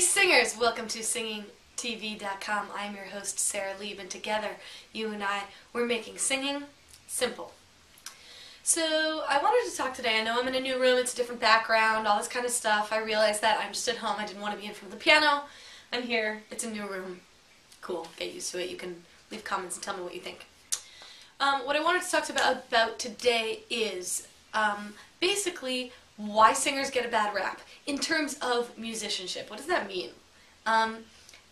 singers, welcome to singingtv.com. I am your host, Sara, and together, you and I, we're making singing simple. So, I wanted to talk today. I know I'm in a new room, it's a different background, all this kind of stuff. I realized that I'm just at home. I didn't want to be in front of the piano. I'm here. It's a new room. Cool. Get used to it. You can leave comments and tell me what you think. What I wanted to talk about today is basically why singers get a bad rap in terms of musicianship. What does that mean?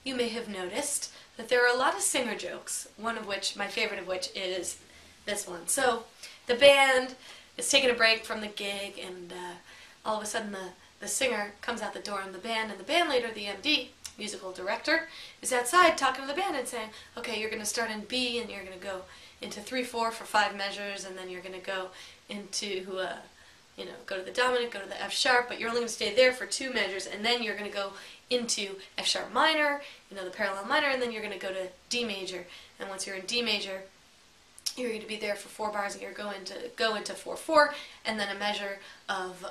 You may have noticed that there are a lot of singer jokes, one of which, my favorite of which, is this one. So, the band is taking a break from the gig, and all of a sudden the singer comes out the door, and the band leader, the MD, musical director, is outside talking to the band and saying, okay, you're going to start in B, and you're going to go into 3/4 for 5 measures, and then you're going to go into, go to the dominant, go to the F sharp, but you're only going to stay there for 2 measures, and then you're going to go into F sharp minor, the parallel minor, and then you're going to go to D major, and once you're in D major, you're going to be there for 4 bars, and you're going to go into 4/4, and then a measure of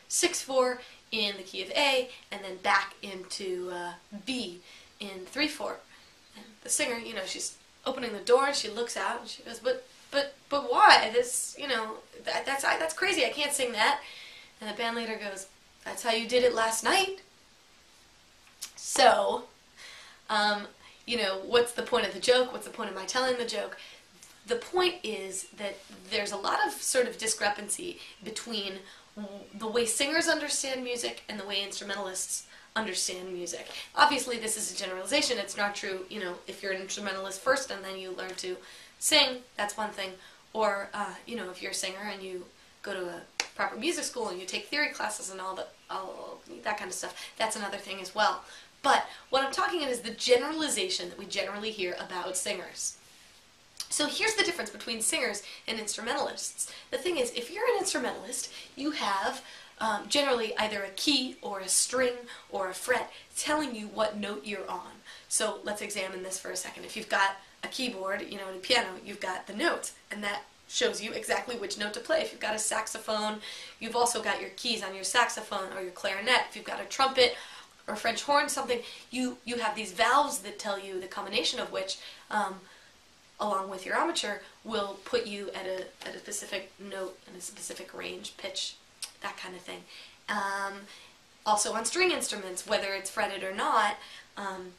6/4 in the key of A, and then back into B in 3/4. And the singer, she's opening the door, and she looks out, and she goes, but why? This, that's crazy. I can't sing that. And the band leader goes, that's how you did it last night. So, what's the point of the joke? What's the point of my telling the joke? The point is that there's a lot of sort of discrepancy between the way singers understand music and the way instrumentalists understand music. Obviously, this is a generalization. It's not true, if you're an instrumentalist first and then you learn to sing, that's one thing. Or, if you're a singer and you go to a proper music school and you take theory classes and all that kind of stuff, that's another thing as well. But what I'm talking about is the generalization that we generally hear about singers. So here's the difference between singers and instrumentalists. The thing is, if you're an instrumentalist, you have generally either a key or a string or a fret telling you what note you're on. So let's examine this for a second. If you've got a keyboard, in a piano, you've got the notes, and that shows you exactly which note to play. If you've got a saxophone, you've also got your keys on your saxophone or your clarinet. If you've got a trumpet or a French horn, something, you have these valves that tell you the combination of which, along with your armature, will put you at a specific note and a specific range, pitch, that kind of thing. Also on string instruments, whether it's fretted or not, on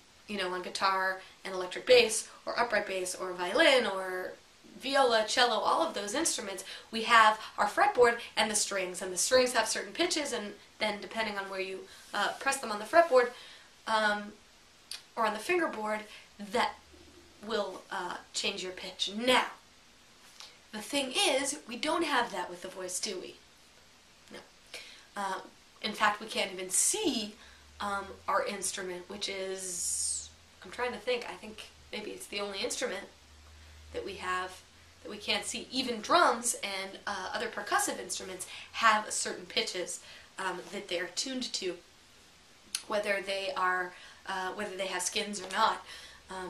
guitar and electric bass, or upright bass, or violin, or viola, cello, all of those instruments, we have our fretboard and the strings have certain pitches, and then depending on where you press them on the fretboard or on the fingerboard, that will change your pitch. Now, the thing is, we don't have that with the voice, do we? No. In fact, we can't even see our instrument, which is, I'm trying to think, I think maybe it's the only instrument that we have that we can't see. Even drums and other percussive instruments have certain pitches that they're tuned to, whether they have skins or not.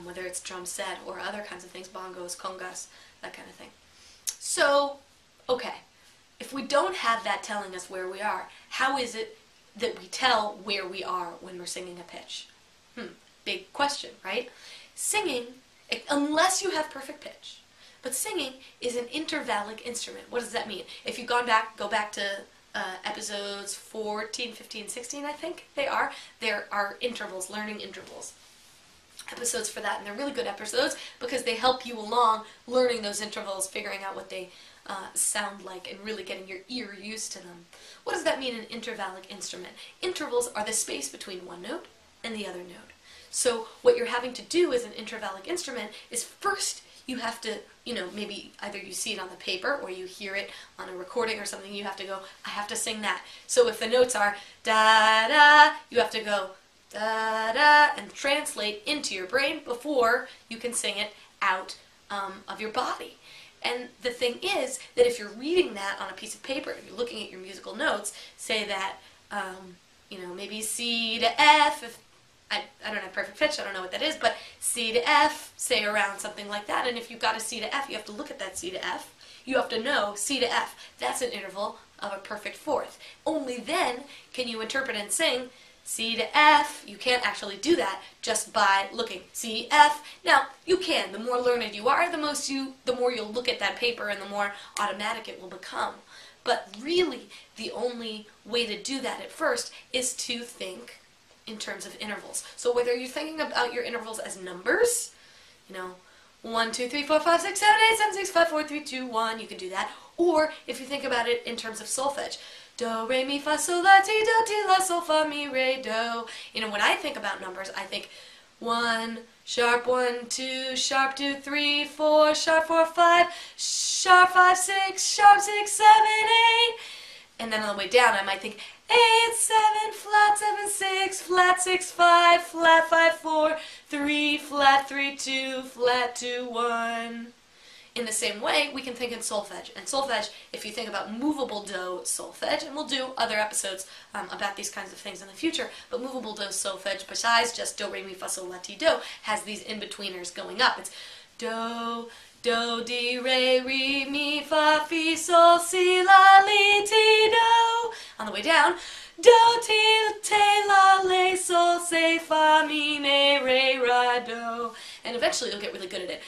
Whether it's drum set or other kinds of things, bongos, congas, that kind of thing. So, okay, if we don't have that telling us where we are, how is it that we tell where we are when we're singing a pitch? Big question, right? Singing, unless you have perfect pitch, but singing is an intervallic instrument. What does that mean? If you've go back to episodes 14, 15, 16, I think they are, there are intervals, learning intervals. Episodes for that, and they're really good episodes because they help you along learning those intervals, figuring out what they sound like, and really getting your ear used to them. What does that mean, an intervallic instrument? Intervals are the space between one note and the other note. So what you're having to do as an intervallic instrument is first you have to, maybe either you see it on the paper or you hear it on a recording or something, you have to go, I have to sing that. So if the notes are da-da, you have to go da-da, and translate into your brain before you can sing it out of your body. And the thing is that if you're reading that on a piece of paper, if you're looking at your musical notes, say that, maybe C to F, if I don't have perfect pitch, I don't know what that is, but C to F, say around something like that, and if you've got a C to F, you have to look at that C to F, you have to know C to F, that's an interval of a perfect fourth. Only then can you interpret and sing C to F. You can't actually do that just by looking. C, F. Now, you can. The more learned you are, the more you'll look at that paper and the more automatic it will become. But really, the only way to do that at first is to think in terms of intervals. So whether you're thinking about your intervals as numbers, 1, 2, 3, 4, 5, 6, 7, 8, 7, 6, 5, 4, 3, 2, 1, you can do that. Or if you think about it in terms of solfege, do, re, mi, fa, sol, la, ti, do, ti, la, sol, fa, mi, re, do. When I think about numbers, I think 1, sharp 1, 2, sharp 2, 3, 4, sharp 4, 5, sharp 5, 6, sharp 6, 7, 8. And then on the way down, I might think 8, 7, flat 7, 6, flat 6, 5, flat 5, 4, 3, flat 3, 2, flat 2, 1. In the same way, we can think in solfege. And solfege, if you think about movable do solfege, and we'll do other episodes about these kinds of things in the future, but movable do solfege, besides just do, re, mi, fa, sol, la, ti, do, has these in-betweeners going up. It's do, do, di, re, mi, fa, fi, sol, si, la, li, ti, do. On the way down, do, ti, te, la, le, sol, se, fa, mi, me, re, ra, do. And eventually you'll get really good at it.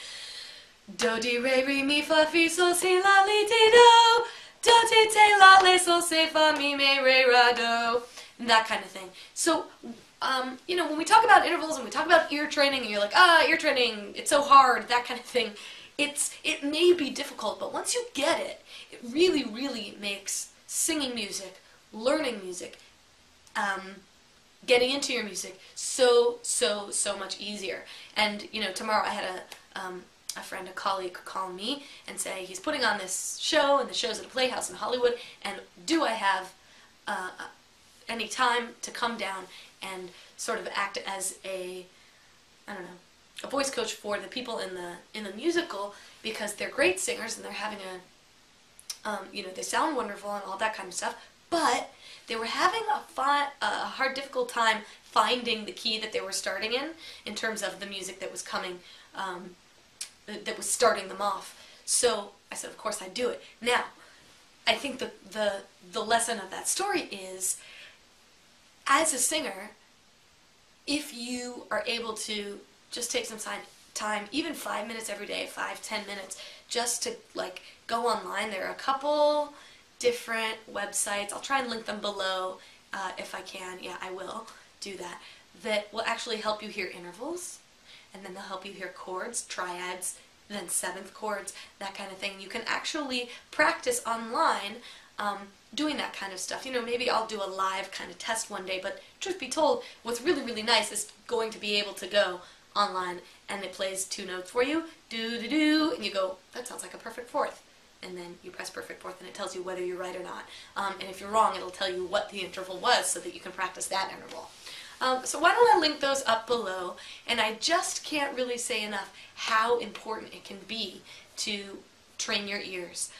Do, di, re, mi, fa, fi, sol, si, la, li, ti, do. Do, ti, te, la, le, sol, se, fa, mi, me, re, ra, do. And that kind of thing. So, when we talk about intervals and we talk about ear training and you're like, ear training, it's so hard, that kind of thing, it may be difficult, but once you get it, it really, really makes singing music, learning music, getting into your music so much easier. And, tomorrow I had a friend, a colleague, call me and say he's putting on this show, and the show's at a playhouse in Hollywood, and do I have any time to come down and sort of act as a voice coach for the people in the musical, because they're great singers and they're having they sound wonderful and all that kind of stuff, but they were having a hard, difficult time finding the key that they were starting in terms of the music that was coming, that was starting them off. So I said, of course I'd do it. Now, I think the lesson of that story is, as a singer, if you are able to just take some time, even 5 minutes every day, 5-10 minutes, just to go online. There are a couple different websites. I'll try and link them below if I can. Yeah, I will do that. That will actually help you hear intervals, and then they'll help you hear chords, triads, then seventh chords, that kind of thing. You can actually practice online doing that kind of stuff. Maybe I'll do a live kind of test one day, but truth be told, what's really, really nice is going to be able to go online and it plays 2 notes for you, do-do-do, and you go, that sounds like a perfect fourth. And then you press perfect fourth and it tells you whether you're right or not. And if you're wrong, it'll tell you what the interval was so that you can practice that interval. So why don't I link those up below? And I just can't really say enough how important it can be to train your ears.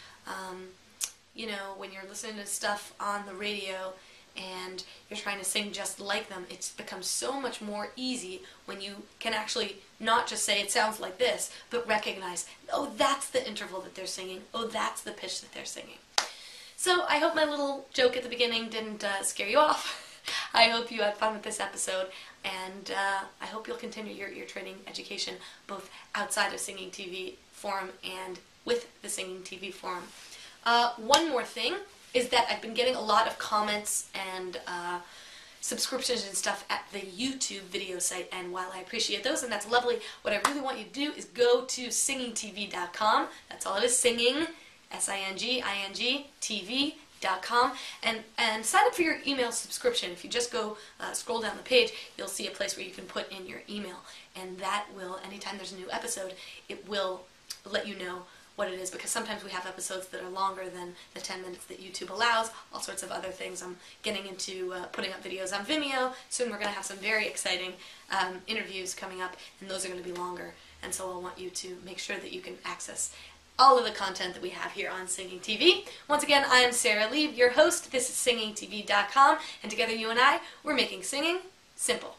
When you're listening to stuff on the radio and you're trying to sing just like them, it's becomes so much more easy when you can actually not just say it sounds like this, but recognize, oh, that's the interval that they're singing, oh, that's the pitch that they're singing. So I hope my little joke at the beginning didn't scare you off. I hope you had fun with this episode, and I hope you'll continue your ear training education both outside of Singing TV Forum and with the Singing TV Forum. One more thing is that I've been getting a lot of comments and subscriptions and stuff at the YouTube video site, and while I appreciate those, and that's lovely, what I really want you to do is go to singingtv.com. That's all it is, singing, S-I-N-G-I-N-G, TV.com, and sign up for your email subscription. If you just go scroll down the page, you'll see a place where you can put in your email, and that will, anytime there's a new episode, it will let you know what it is, because sometimes we have episodes that are longer than the 10 minutes that YouTube allows, all sorts of other things. I'm getting into putting up videos on Vimeo. Soon we're going to have some very exciting interviews coming up, and those are going to be longer, and so I want you to make sure that you can access all of the content that we have here on Singing TV. Once again, I am Sara Lee, your host. This is singingtv.com, and together you and I, we're making singing simple.